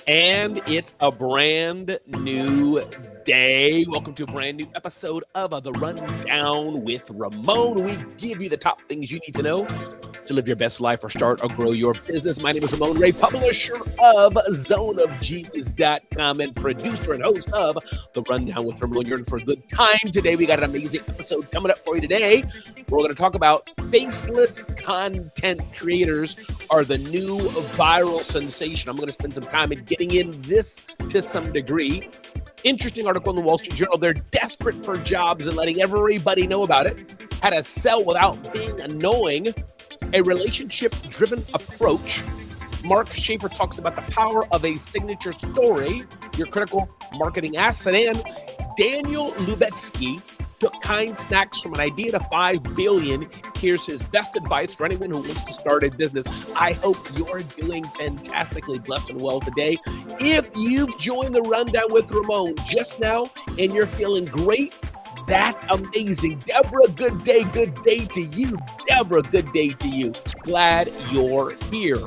And it's a brand new day. Welcome to a brand new episode of The Rundown with Ramon. We give you the top things you need to know to live your best life or start or grow your business. My name is Ramon Ray, publisher of zoneofgenius.com and producer and host of The Rundown with Ramon. You're in for a good time today. We got an amazing episode coming up for you today. We're going to talk about faceless content creators are the new viral sensation. I'm going to spend some time in getting in this to some degree. Interesting article in the Wall Street Journal. They're desperate for jobs and letting everybody know about it. How to sell without being annoying. A relationship-driven approach. Mark Schaefer talks about the power of a signature story, your critical marketing asset, and Daniel Lubetzky took kind snacks from an idea to $5 billion. Here's his best advice for anyone who wants to start a business. I hope you're doing fantastically blessed and well today. If you've joined the Rundown with Ramon just now and you're feeling great, that's amazing. Deborah, good day to you. Deborah, good day to you. Glad you're here.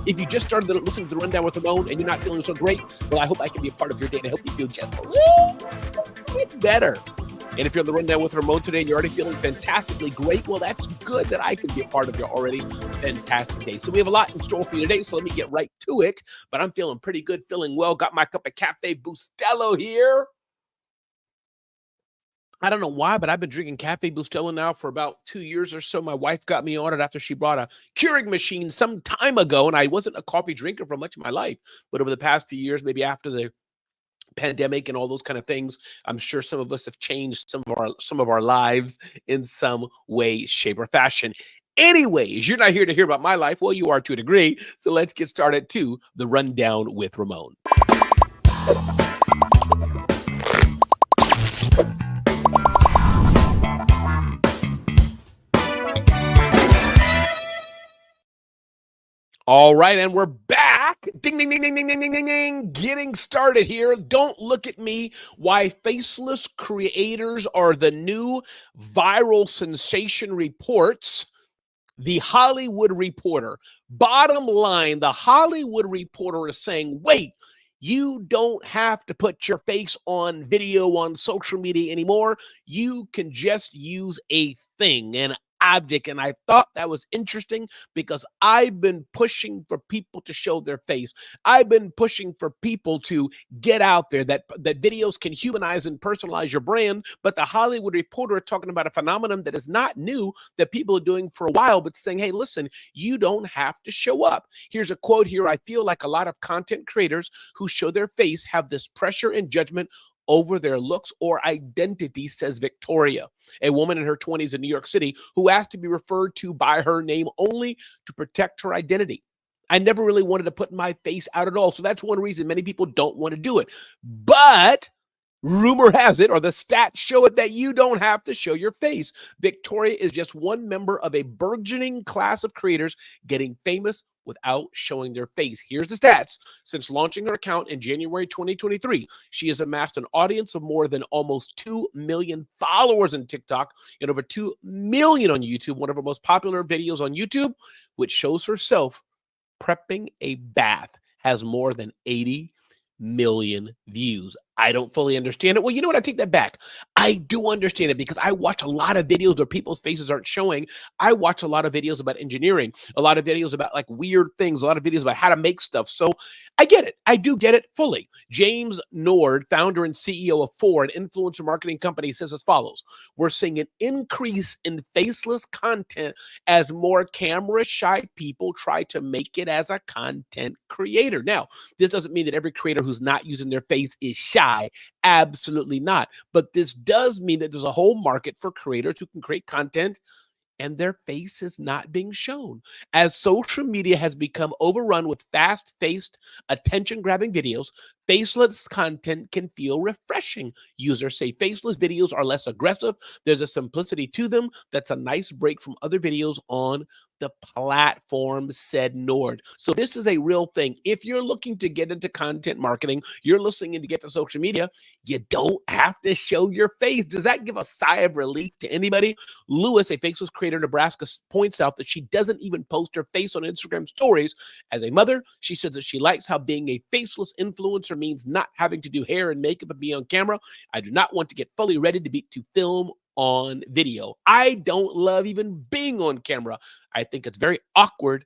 If you just started listening to the Rundown with Ramon and you're not feeling so great, well, I hope I can be a part of your day to help you feel just a little bit better. And if you're on the Rundown with Ramon today and you're already feeling fantastically great, well, that's good that I can be a part of your already fantastic day. So we have a lot in store for you today, so let me get right to it. But I'm feeling pretty good, feeling well. Got my cup of Cafe Bustelo here. I don't know why, but I've been drinking Cafe Bustelo now for about 2 years or so. My wife got me on it after she brought a Keurig machine some time ago, and I wasn't a coffee drinker for much of my life. But over the past few years, maybe after the pandemic and all those kind of things, I'm sure some of us have changed some of our lives in some way, shape, or fashion. Anyways, you're not here to hear about my life. Well, you are to a degree. So let's get started to the Rundown with Ramon. All right, and we're back. Ding, ding, ding, ding, ding, ding, ding, ding, ding. Getting started here. Don't look at me. Why faceless creators are the new viral sensation reports. The Hollywood Reporter. Bottom line, the Hollywood Reporter is saying, wait, you don't have to put your face on video on social media anymore. You can just use a thing, an object. And I thought that was interesting because I've been pushing for people to show their face. I've been pushing for people to get out there, that videos can humanize and personalize your brand. But the Hollywood Reporter are talking about a phenomenon that is not new, that people are doing for a while, but saying, hey, listen, you don't have to show up. Here's a quote here. I feel like a lot of content creators who show their face have this pressure and judgment over their looks or identity, says Victoria, a woman in her 20s in New York City who asked to be referred to by her name only to protect her identity. I never really wanted to put my face out at all. So that's one reason many people don't want to do it. But rumor has it, or the stats show it, that you don't have to show your face. Victoria is just one member of a burgeoning class of creators getting famous without showing their face. Here's the stats. Since launching her account in January 2023, she has amassed an audience of more than almost 2 million followers on TikTok and over 2 million on YouTube. One of her most popular videos on YouTube, which shows herself prepping a bath, has more than 80 million views. I don't fully understand it. Well, you know what? I take that back. I do understand it because I watch a lot of videos where people's faces aren't showing. I watch a lot of videos about engineering, a lot of videos about like weird things, a lot of videos about how to make stuff. So I get it. I do get it fully. James Nord, founder and CEO of Ford, an influencer marketing company, says as follows. We're seeing an increase in faceless content as more camera-shy people try to make it as a content creator. Now, this doesn't mean that every creator who's not using their face is shy. Absolutely not. But this does mean that there's a whole market for creators who can create content and their face is not being shown. As social media has become overrun with fast-paced, attention-grabbing videos, Faceless content can feel refreshing. Users say faceless videos are less aggressive. There's a simplicity to them that's a nice break from other videos on the platform, said Nord. So this is a real thing. If you're looking to get into content marketing, you're listening to get to social media, you don't have to show your face. Does that give a sigh of relief to anybody? Lewis, a faceless creator in Nebraska, points out that she doesn't even post her face on Instagram stories. As a mother, she says that she likes how being a faceless influencer means not having to do hair and makeup and be on camera. I do not want to get fully ready to film on video. I don't love even being on camera. I think it's very awkward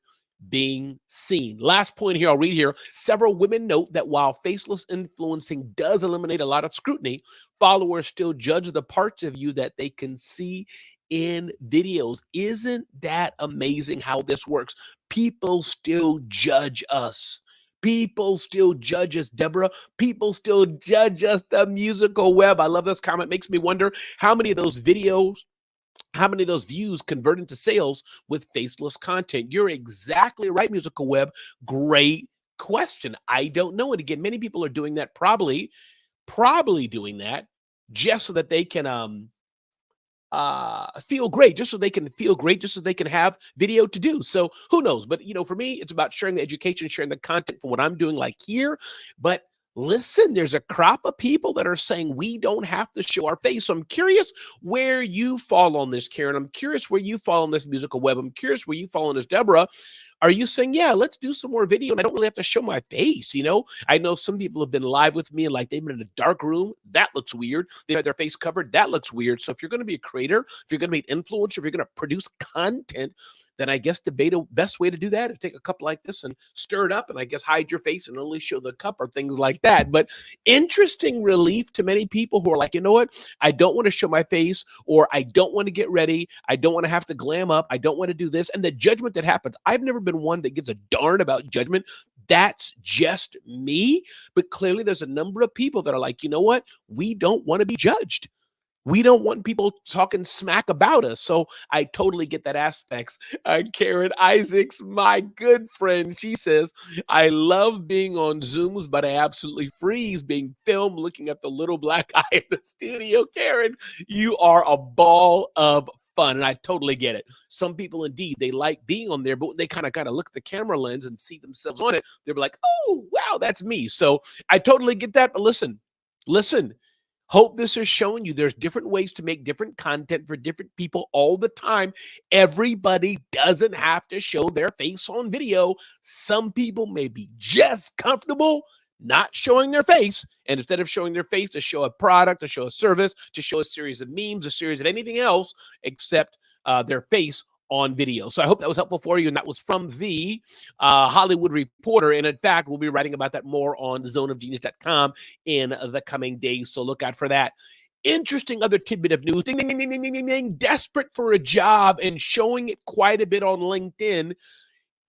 being seen. Last point here, I'll read here. Several women note that while faceless influencing does eliminate a lot of scrutiny, followers still judge the parts of you that they can see in videos. Isn't that amazing how this works? People still judge us. People still judge us, Deborah. People still judge us, the musical web. I love this comment. Makes me wonder how many of those videos, how many of those views convert into sales with faceless content? You're exactly right, musical web. Great question. I don't know. And again, many people are doing that, probably doing that just so that they can feel great, just so they can feel great, just so they can have video to do. So who knows? But for me, it's about sharing the education, sharing the content for what I'm doing, like here. But listen, there's a crop of people that are saying we don't have to show our face. So I'm curious where you fall on this, Karen. I'm curious where you fall on this, musical web. I'm curious where you fall on this, Deborah. Are you saying, yeah, let's do some more video and I don't really have to show my face? I know some people have been live with me and like they've been in a dark room. That looks weird. They had their face covered. That looks weird. So if you're going to be a creator, if you're going to be an influencer, if you're going to produce content, then I guess the best way to do that is take a cup like this and stir it up and I guess hide your face and only show the cup or things like that. But interesting relief to many people who are like, you know what? I don't want to show my face, or I don't want to get ready. I don't want to have to glam up. I don't want to do this. And the judgment that happens, I've never been one that gives a darn about judgment. That's just me. But clearly there's a number of people that are like, you know what? We don't want to be judged. We don't want people talking smack about us. So I totally get that aspects. Karen Isaacs, my good friend, she says, I love being on Zooms, but I absolutely freeze being filmed looking at the little black eye in the studio. Karen, you are a ball of fun, and I totally get it. Some people, indeed, they like being on there, but when they kind of look at the camera lens and see themselves on it, they're like, oh, wow, that's me. So I totally get that. But listen. Hope this is showing you there's different ways to make different content for different people all the time. Everybody doesn't have to show their face on video. Some people may be just comfortable not showing their face. And instead of showing their face, to show a product, to show a service, to show a series of memes, a series of anything else except their face on video. So I hope that was helpful for you. And that was from the Hollywood Reporter. And in fact, we'll be writing about that more on zoneofgenius.com in the coming days. So look out for that. Interesting other tidbit of news. Ding, ding, ding, ding, ding, ding, ding. Desperate for a job and showing it quite a bit on LinkedIn.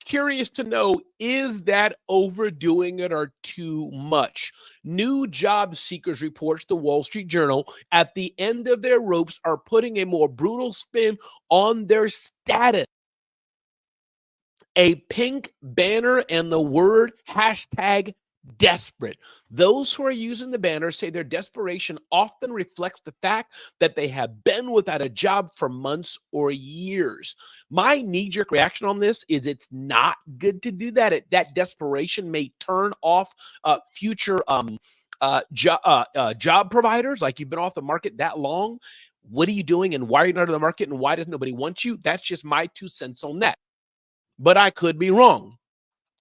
Curious to know, is that overdoing it or too much? New job seekers, reports the Wall Street Journal, at the end of their ropes are putting a more brutal spin on their status. A pink banner and the word hashtag desperate. Those who are using the banner say their desperation often reflects the fact that they have been without a job for months or years. My knee-jerk reaction on this is it's not good to do that. That desperation may turn off future job providers. Like, you've been off the market that long. What are you doing, and why are you not on the market, and why does nobody want you? That's just my 2 cents on that. But I could be wrong.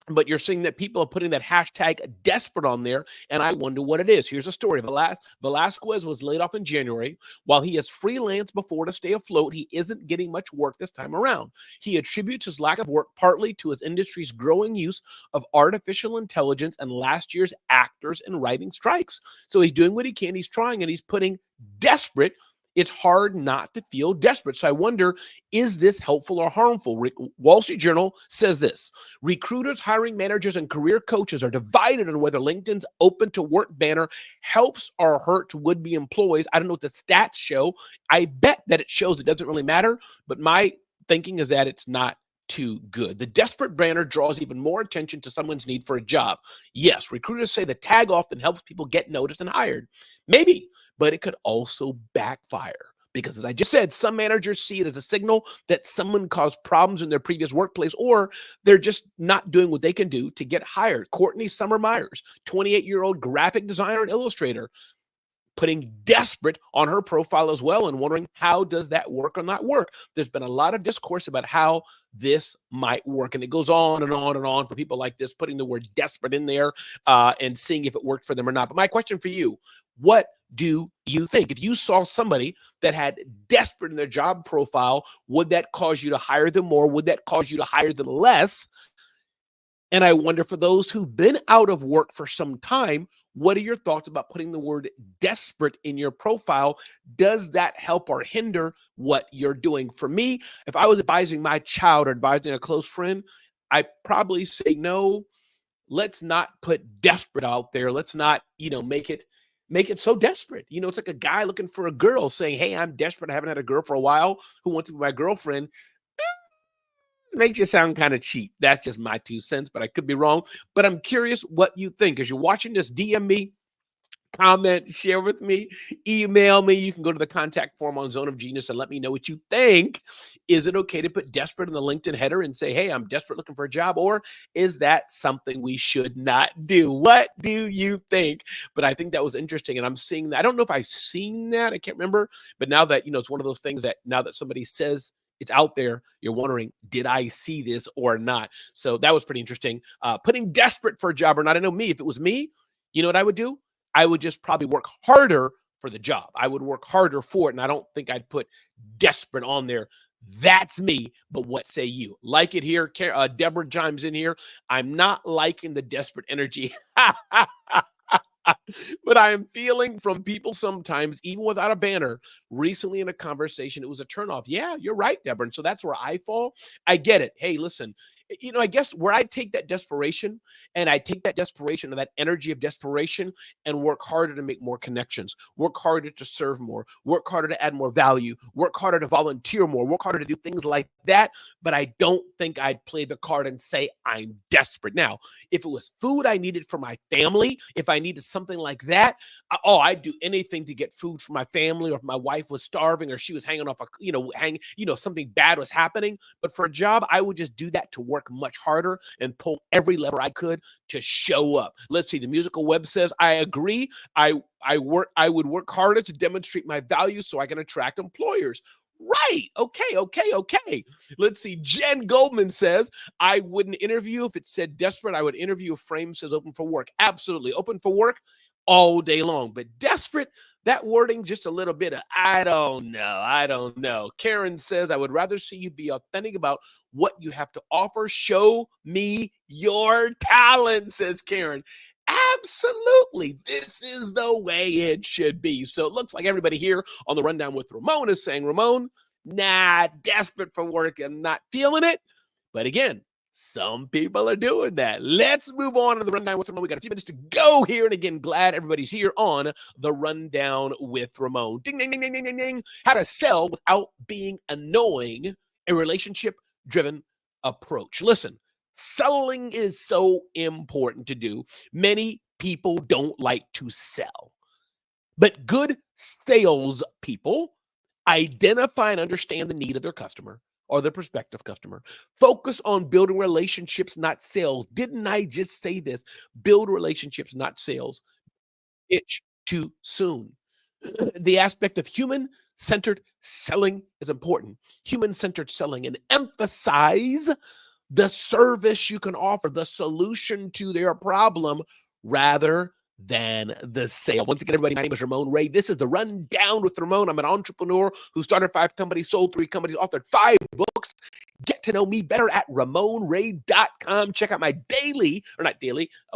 But you're seeing that people are putting that hashtag desperate on there, and I wonder what it is. Here's a story. Velasquez was laid off in January. While he has freelanced before to stay afloat, he isn't getting much work this time around. He attributes his lack of work partly to his industry's growing use of artificial intelligence and last year's actors and writing strikes. So he's doing what he can. He's trying, and he's putting desperate. It's hard not to feel desperate. So I wonder, is this helpful or harmful? Wall Street Journal says this: recruiters, hiring managers, and career coaches are divided on whether LinkedIn's open to work banner helps or hurts would-be employees. I don't know what the stats show. I bet that it shows it doesn't really matter, but my thinking is that it's not too good. The desperate banner draws even more attention to someone's need for a job. Yes, recruiters say the tag often helps people get noticed and hired. Maybe, but it could also backfire. Because as I just said, some managers see it as a signal that someone caused problems in their previous workplace, or they're just not doing what they can do to get hired. Courtney Summer Myers, 28-year-old graphic designer and illustrator, putting desperate on her profile as well and wondering, how does that work or not work? There's been a lot of discourse about how this might work, and it goes on and on and on for people like this, putting the word desperate in there and seeing if it worked for them or not. But my question for you, what do you think? If you saw somebody that had desperate in their job profile, would that cause you to hire them more? Would that cause you to hire them less? And I wonder, for those who've been out of work for some time, what are your thoughts about putting the word desperate in your profile? Does that help or hinder what you're doing? For me, if I was advising my child or advising a close friend, I'd probably say, no, let's not put desperate out there. Let's not, make it so desperate. It's like a guy looking for a girl saying, hey, I'm desperate. I haven't had a girl for a while. Who wants to be my girlfriend? Makes you sound kind of cheap. That's just my 2 cents, but I could be wrong. But I'm curious what you think. As you're watching this, DM me, comment, share with me, email me. You can go to the contact form on Zone of Genius and let me know what you think. Is it okay to put desperate in the LinkedIn header and say, hey, I'm desperate looking for a job? Or is that something we should not do? What do you think? But I think that was interesting. And I'm seeing that. I don't know if I've seen that. I can't remember. But now that, it's one of those things that now that somebody says it's out there, you're wondering, did I see this or not? So that was pretty interesting. Putting desperate for a job or not. I know me, if it was me, you know what I would do? I would just probably work harder for the job. I would work harder for it. And I don't think I'd put desperate on there. That's me. But what say you? Like it here. Deborah chimes in here. I'm not liking the desperate energy. But I am feeling from people sometimes, even without a banner. Recently in a conversation, it was a turnoff. Yeah, you're right, Deborah. And so that's where I fall. I get it. Hey, listen, I guess where I take that desperation and I take that desperation and that energy of desperation and work harder to make more connections, work harder to serve more, work harder to add more value, work harder to volunteer more, work harder to do things like that. But I don't think I'd play the card and say I'm desperate. Now, if it was food I needed for my family, if I needed something like that, I'd do anything to get food for my family, or if my wife was starving or she was hanging off something bad was happening. But for a job, I would just do that to work much harder and pull every lever I could to show up. Let's see. The musical web says, I agree. I would work harder to demonstrate my value so I can attract employers. Right. Okay. Let's see. Jen Goldman says, I wouldn't interview if it said desperate. I would interview if frame says open for work. Absolutely. Open for work all day long. But desperate, that wording, just a little bit of, I don't know. Karen says, I would rather see you be authentic about what you have to offer. Show me your talent, says Karen. Absolutely. This is the way it should be. So it looks like everybody here on the Rundown with Ramon is saying, Ramon, desperate for work. I'm not feeling it. But again, some people are doing that. Let's move on to the Rundown with Ramon. We got a few minutes to go here. And again, glad everybody's here on the Rundown with Ramon. Ding, ding, ding, ding, ding, ding, ding. How to sell without being annoying, a relationship-driven approach. Listen, selling is so important to do. Many people don't like to sell, but good sales people identify and understand the need of their customer or the prospective customer. Focus on building relationships, not sales. Didn't I just say this? Build relationships, not sales. Itch too soon. The aspect of human-centered selling is important. Human-centered selling, and emphasize the service you can offer, the solution to their problem, rather than the sale. Once again, everybody, my name is Ramon Ray. This is the Rundown with Ramon. I'm an entrepreneur who started 5 companies, sold 3 companies, authored 5 books. Get to know me better at RamonRay.com. Check out my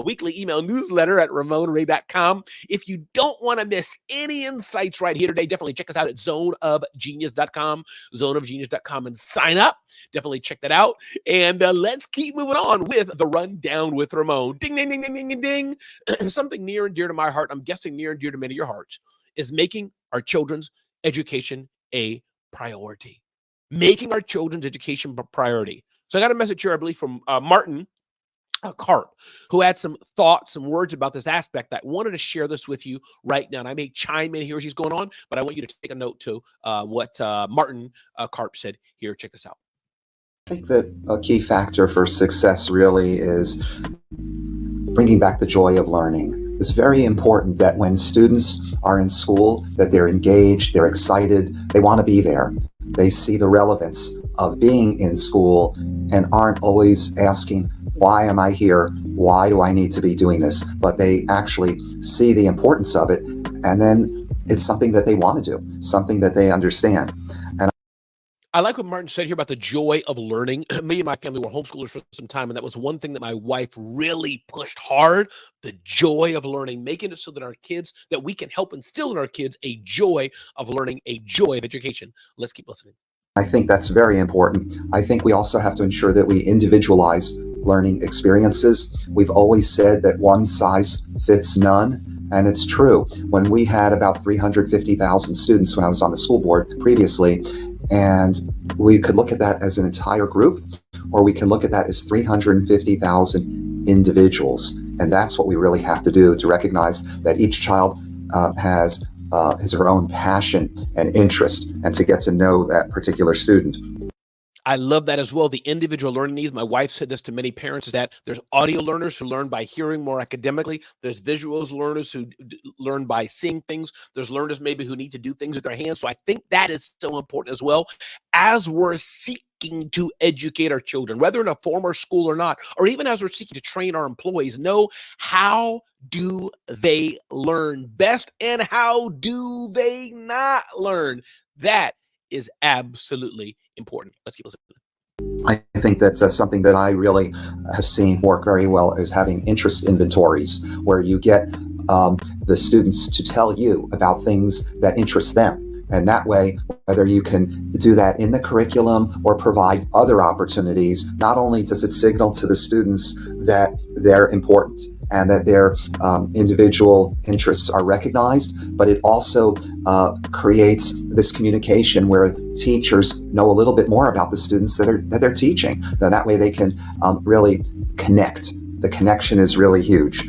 weekly email newsletter at RamonRay.com. If you don't want to miss any insights right here today, definitely check us out at zoneofgenius.com, zoneofgenius.com, and sign up. Definitely check that out. And let's keep moving on with the Rundown with Ramon. Ding, ding, ding, ding, ding, ding, ding. Something near and dear to my heart, I'm guessing near and dear to many of your hearts, is making our children's education a priority. Making our children's education a priority. So I got a message here, I believe, from Martin Carp, who had some thoughts, some words about this aspect that I wanted to share this with you right now. And I may chime in here as he's going on, but I want you to take a note to what Martin Carp said here. Check this out. I think that a key factor for success really is bringing back the joy of learning. It's very important that when students are in school, that they're engaged, they're excited, they want to be there. They see the relevance of being in school and aren't always asking, why am I here? Why do I need to be doing this? But they actually see the importance of it, and then it's something that they want to do, something that they understand. And I like what Martin said here about the joy of learning. Me and my family were homeschoolers for some time, and that was one thing that my wife really pushed hard, the joy of learning, making it so that our kids, that we can help instill in our kids a joy of learning, a joy of education. Let's keep listening. I think that's very important. I think we also have to ensure that we individualize learning experiences. We've always said that one size fits none. And it's true. When we had about 350,000 students when I was on the school board previously, and we could look at that as an entire group, or we can look at that as 350,000 individuals. And that's what we really have to do, to recognize that each child has her own passion and interest, and to get to know that particular student. I love that as well. The individual learning needs. My wife said this to many parents, is that there's audio learners who learn by hearing more academically. There's visuals learners who learn by seeing things. There's learners maybe who need to do things with their hands. So I think that is so important as well, as we're seeking to educate our children, whether in a former school or not, or even as we're seeking to train our employees. Know, how do they learn best and how do they not learn? That is absolutely important. Let's keep listening. I think that something that I really have seen work very well is having interest inventories, where you get the students to tell you about things that interest them. And that way, whether you can do that in the curriculum or provide other opportunities, not only does it signal to the students that they're important and that their individual interests are recognized, but it also creates this communication where teachers know a little bit more about the students that they're teaching. Then that way they can really connect. The connection is really huge.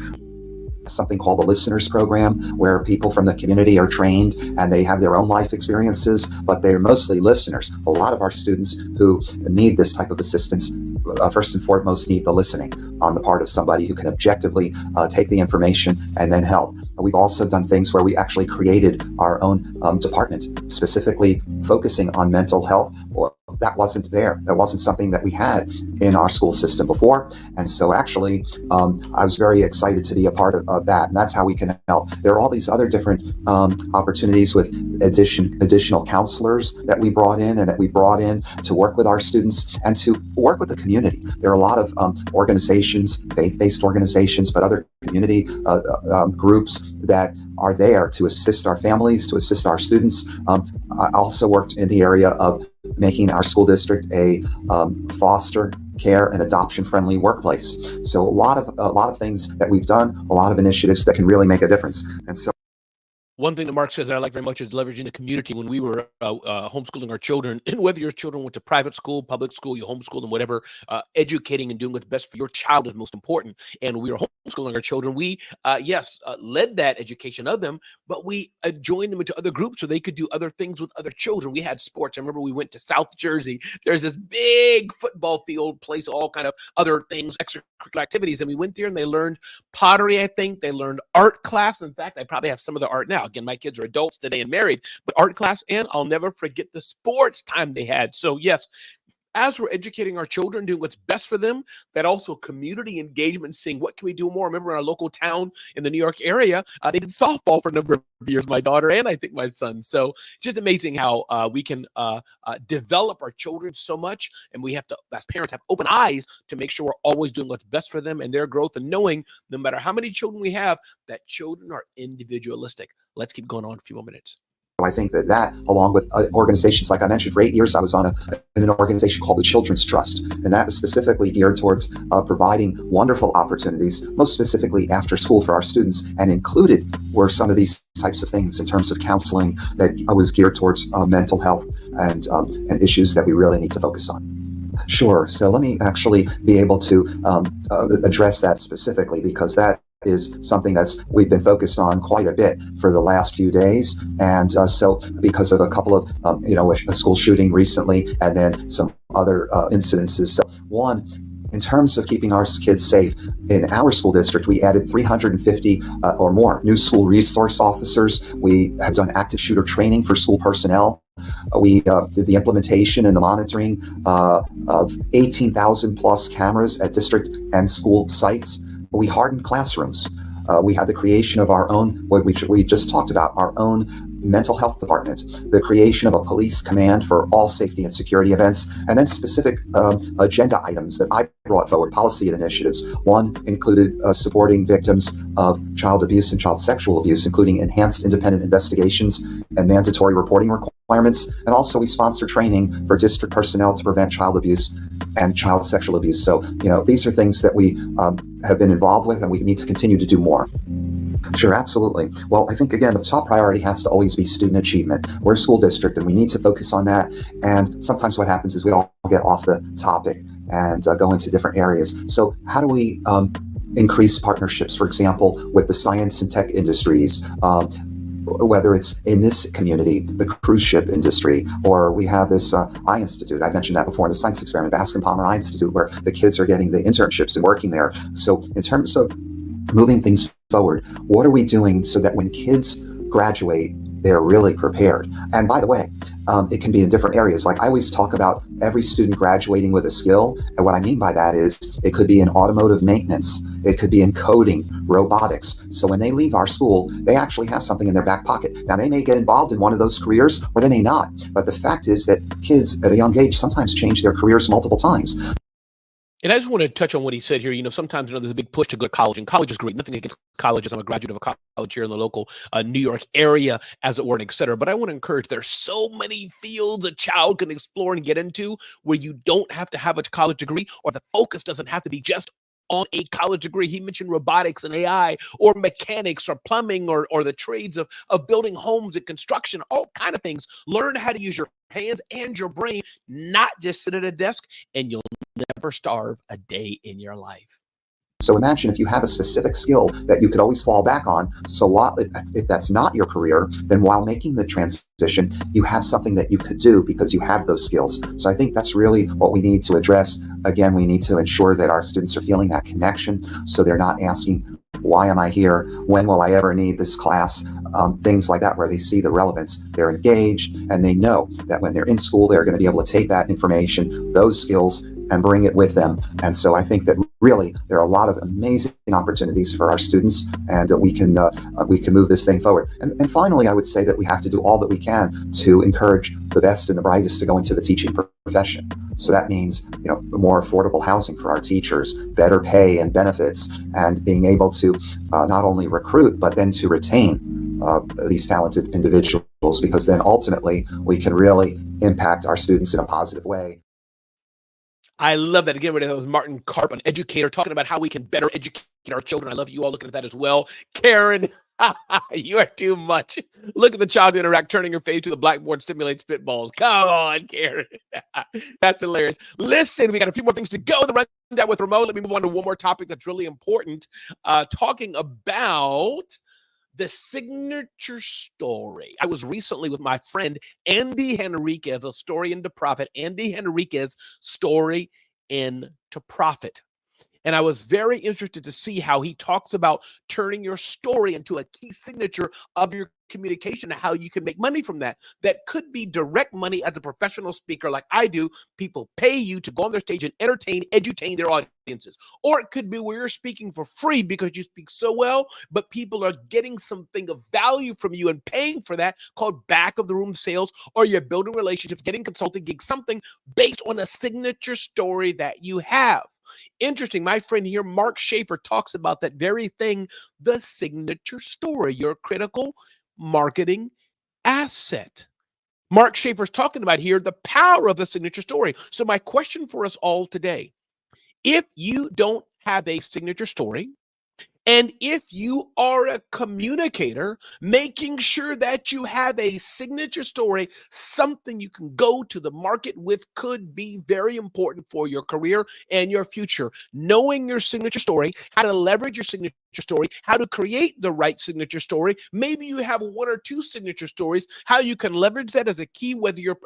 Something called the Listeners Program, where people from the community are trained and they have their own life experiences, but they're mostly listeners. A lot of our students who need this type of assistance first and foremost need the listening on the part of somebody who can objectively take the information and then help. We've also done things where we actually created our own department specifically focusing on mental health. Or that wasn't there. That wasn't something that we had in our school system before. And so actually, I was very excited to be a part of that. And that's how we can help. There are all these other different opportunities with additional counselors that we brought in and that we brought in to work with our students and to work with the community. There are a lot of organizations, faith-based organizations, but other community groups that are there to assist our families, to assist our students. I also worked in the area of making our school district a foster care and adoption-friendly workplace. So a lot of things that we've done, a lot of initiatives that can really make a difference. And so one thing that Mark says that I like very much is leveraging the community. When we were homeschooling our children, and whether your children went to private school, public school, you homeschool them, whatever, educating and doing what's best for your child is most important. And we were homeschooling our children. We, led that education of them, but we joined them into other groups so they could do other things with other children. We had sports. I remember we went to South Jersey. There's this big football field, place all kind of other things, extracurricular activities. And we went there and they learned pottery, I think. They learned art class. In fact, I probably have some of the art now. Again, my kids are adults today and married, but art class, and I'll never forget the sports time they had. So yes, as we're educating our children, doing what's best for them, that also community engagement, seeing what can we do more. I remember in our local town in the New York area, they did softball for a number of years, my daughter and I think my son. So it's just amazing how we can develop our children so much. And we have to, as parents, have open eyes to make sure we're always doing what's best for them and their growth, and knowing no matter how many children we have, that children are individualistic. Let's keep going on a few more minutes. I think that along with organizations, like I mentioned, for 8 years, I was in an organization called the Children's Trust, and that was specifically geared towards providing wonderful opportunities, most specifically after school for our students, and included were some of these types of things in terms of counseling that was geared towards mental health and issues that we really need to focus on. Sure. So let me actually be able to address that specifically, because that is something that's we've been focused on quite a bit for the last few days, and so because of a couple of a school shooting recently, and then some other incidences. So one, in terms of keeping our kids safe, in our school district, we added 350 or more new school resource officers. We have done active shooter training for school personnel. We did the implementation and the monitoring of 18,000 plus cameras at district and school sites. We hardened classrooms. We had the creation of our own, what we just talked about, our own mental health department, the creation of a police command for all safety and security events, and then specific agenda items that I brought forward, policy and initiatives. One included supporting victims of child abuse and child sexual abuse, including enhanced independent investigations and mandatory reporting requirements. And also we sponsor training for district personnel to prevent child abuse and child sexual abuse. So, these are things that we have been involved with, and we need to continue to do more. Sure, absolutely. Well, I think, again, the top priority has to always be student achievement. We're a school district, and we need to focus on that. And sometimes what happens is we all get off the topic and go into different areas. So how do we increase partnerships, for example, with the science and tech industries, whether it's in this community, the cruise ship industry, or we have this I Institute, I mentioned that before, the Science Experiment, Bascom Palmer I Institute, where the kids are getting the internships and working there. So in terms of moving things forward, what are we doing so that when kids graduate, they're really prepared? And by the way, it can be in different areas. Like I always talk about every student graduating with a skill. And what I mean by that is it could be in automotive maintenance. It could be in coding, robotics. So when they leave our school, they actually have something in their back pocket. Now, they may get involved in one of those careers or they may not. But the fact is that kids at a young age sometimes change their careers multiple times. And I just want to touch on what he said here. Sometimes there's a big push to go to college, and college is great. Nothing against colleges. I'm a graduate of a college here in the local New York area, as it were, and et cetera. But I want to encourage, there's so many fields a child can explore and get into where you don't have to have a college degree, or the focus doesn't have to be just on a college degree. He mentioned robotics and AI, or mechanics, or plumbing, or the trades of building homes and construction, all kind of things. Learn how to use your hands and your brain, not just sit at a desk, and you'll never starve a day in your life. So imagine if you have a specific skill that you could always fall back on. So while if that's not your career, then while making the transition, you have something that you could do because you have those skills. So I think that's really what we need to address. Again, we need to ensure that our students are feeling that connection, so they're not asking, why am I here? When will I ever need this class? Things like that, where they see the relevance. They're engaged, and they know that when they're in school, they're going to be able to take that information, those skills, and bring it with them. And so I think that really there are a lot of amazing opportunities for our students, and we can move this thing forward. And finally, I would say that we have to do all that we can to encourage the best and the brightest to go into the teaching profession. So that means more affordable housing for our teachers, better pay and benefits, and being able to not only recruit but then to retain these talented individuals, because then ultimately we can really impact our students in a positive way. I love that. Again, that was Martin Karp, an educator, talking about how we can better educate our children. I love you all looking at that as well. Karen, you are too much. Look at the child interact, turning her face to the blackboard, stimulates spitballs. Come on, Karen. That's hilarious. Listen, we got a few more things to go. The rundown with Ramon. Let me move on to one more topic that's really important. Talking about the signature story. I was recently with my friend Andy Henriquez, a story into profit. Andy Henriquez, story into profit. And I was very interested to see how he talks about turning your story into a key signature of your communication and how you can make money from that. That could be direct money as a professional speaker like I do. People pay you to go on their stage and entertain, edutain their audiences. Or it could be where you're speaking for free because you speak so well, but people are getting something of value from you and paying for that, called back of the room sales, or you're building relationships, getting consulting gigs, something based on a signature story that you have. Interesting. My friend here, Mark Schaefer, talks about that very thing, the signature story, your critical marketing asset. Mark Schaefer's talking about here the power of the signature story. So my question for us all today, if you don't have a signature story And if you are a communicator, making sure that you have a signature story, something you can go to the market with, could be very important for your career and your future. Knowing your signature story, how to leverage your signature story, how to create the right signature story. Maybe you have one or two signature stories, how you can leverage that as a key, whether you're,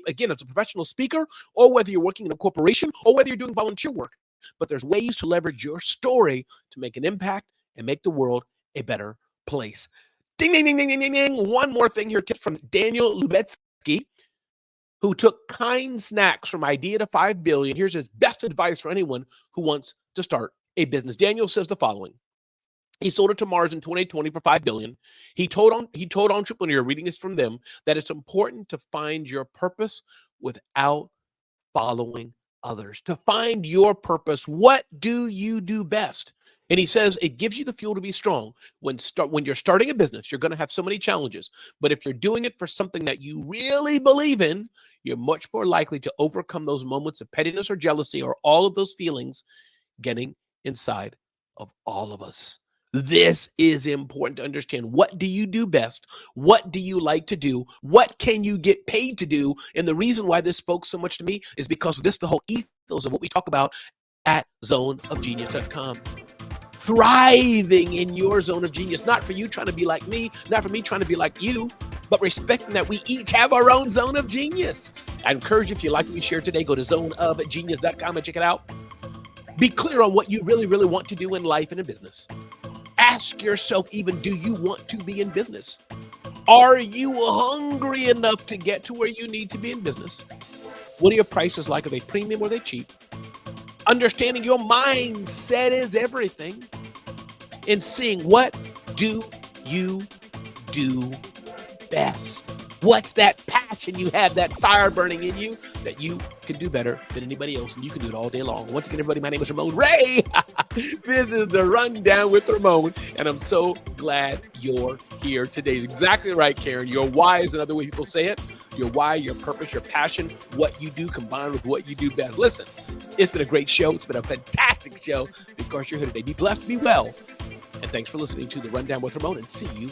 again, as a professional speaker, or whether you're working in a corporation, or whether you're doing volunteer work. But there's ways to leverage your story to make an impact and make the world a better place. Ding, ding, ding, ding, ding, ding, ding. One more thing here, tip from Daniel Lubetsky, who took kind snacks from idea to 5 billion. Here's his best advice for anyone who wants to start a business. Daniel says the following. He sold it to Mars in 2020 for 5 billion. He told entrepreneur, reading this from them, that it's important to find your purpose without following others. To find your purpose, what do you do best? And he says it gives you the fuel to be strong. When you're starting a business, you're going to have so many challenges. But if you're doing it for something that you really believe in, you're much more likely to overcome those moments of pettiness or jealousy or all of those feelings getting inside of all of us. This is important to understand. What do you do best? What do you like to do? What can you get paid to do? And the reason why this spoke so much to me is because this is the whole ethos of what we talk about at zoneofgenius.com. Thriving in your zone of genius, not for you trying to be like me, not for me trying to be like you, but respecting that we each have our own zone of genius. I encourage you, if you like what we shared today, go to zoneofgenius.com and check it out. Be clear on what you really, really want to do in life and in business. Ask yourself, even, do you want to be in business? Are you hungry enough to get to where you need to be in business? What are your prices like? Are they premium or are they cheap? Understanding your mindset is everything. And seeing, what do you do best? What's that passion you have, that fire burning in you that you can do better than anybody else, and you can do it all day long. Once again, everybody, my name is Ramon Ray. This is the Rundown with Ramon, and I'm so glad you're here today. Exactly right, Karen. Your why is another way people say it. Your why, your purpose, your passion, what you do combined with what you do best. Listen, it's been a great show. It's been a fantastic show because you're here today. Be blessed, be well, and thanks for listening to the Rundown with Ramon, and see you